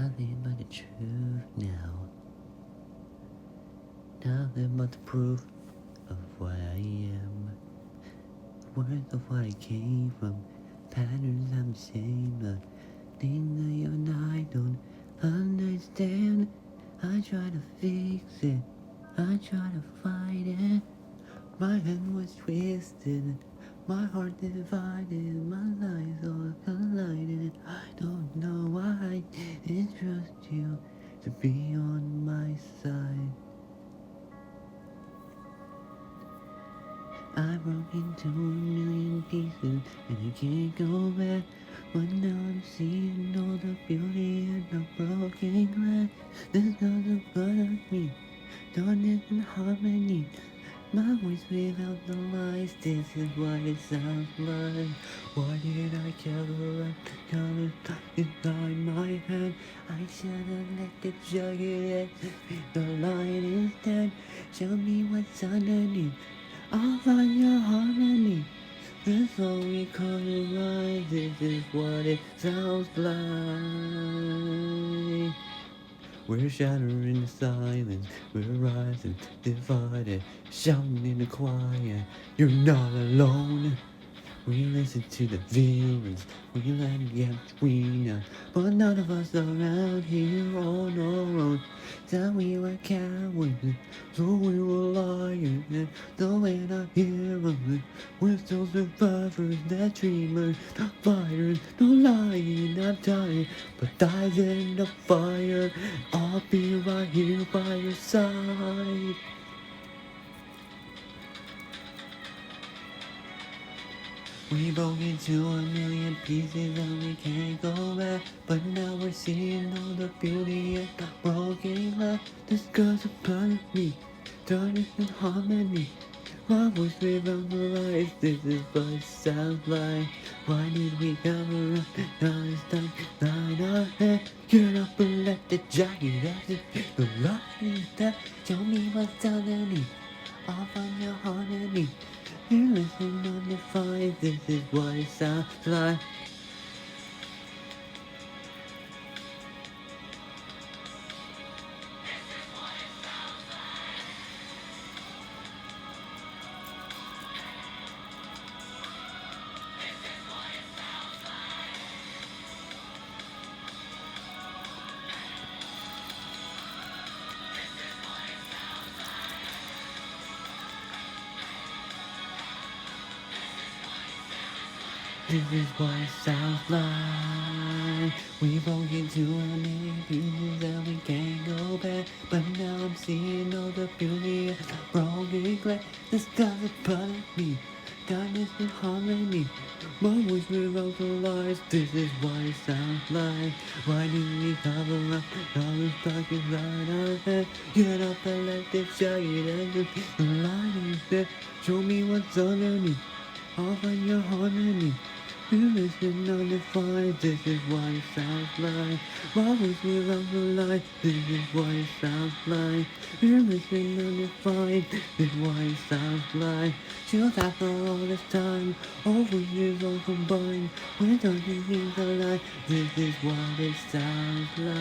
Nothing but the truth now. Nothing but the proof of what I am. Words of what I came from. Patterns I'm the same, but things that you and I don't understand. I try to fix it, I try to fight it. My hand was twisted, my heart divided, my lies all collided. I don't know why I didn't trust you to be on my side. I broke into 1,000,000 pieces and I can't go back. But now I'm seeing all the beauty in the broken glass. There's nothing but of me, darkness and harmony. My voice without the lies, this is what it sounds like. Why did I cover up the colors inside my head? I should've let the jagged edge be the light instead. Show me what's underneath, I'll find your harmony. That's all we call it right, this is what it sounds like. We're shattering the silence, we're rising, divided, shouting in the quiet. You're not alone. We listen to the villains, we let them get between us. But none of us are out here on our own. That we were cowards, so we were lying. Though we're not heroes, we're still survivors, not dreamers, not fighters, no lying. I'm tired, but dies in the fire. I'll be right here by your side. We broke into 1,000,000 pieces and we can't go back. But now we're seeing all the beauty in the broken glass. This girl's a part of me, darkness and harmony. My voice without the lies, this is what it sounds like. Why did we cover up all this time? Line our head, get up and let the jagged edges the light instead. Show me what's underneath, I'll find your harmony. You listen on the fire, this is what it sounds like. This is what it sounds like. We broke into 1,000,000 pieces and we can't go back. But now I'm seeing all the beauty of the broken glass. The sky's a part of me, darkness and harmony. My voice without the lies, this is what it sounds like. Why do we cover up all this dark inside our head? Get up and let the jagged edges the light instead. Show me what's underneath, I'll find your harmony. You listen on the fire, this is what it sounds like. My voice without the light, this is what it sounds like. You listen on the fire, this is what it sounds like. She'll after all this time, all voices all combined. When darkness means a lie, this is what it sounds like.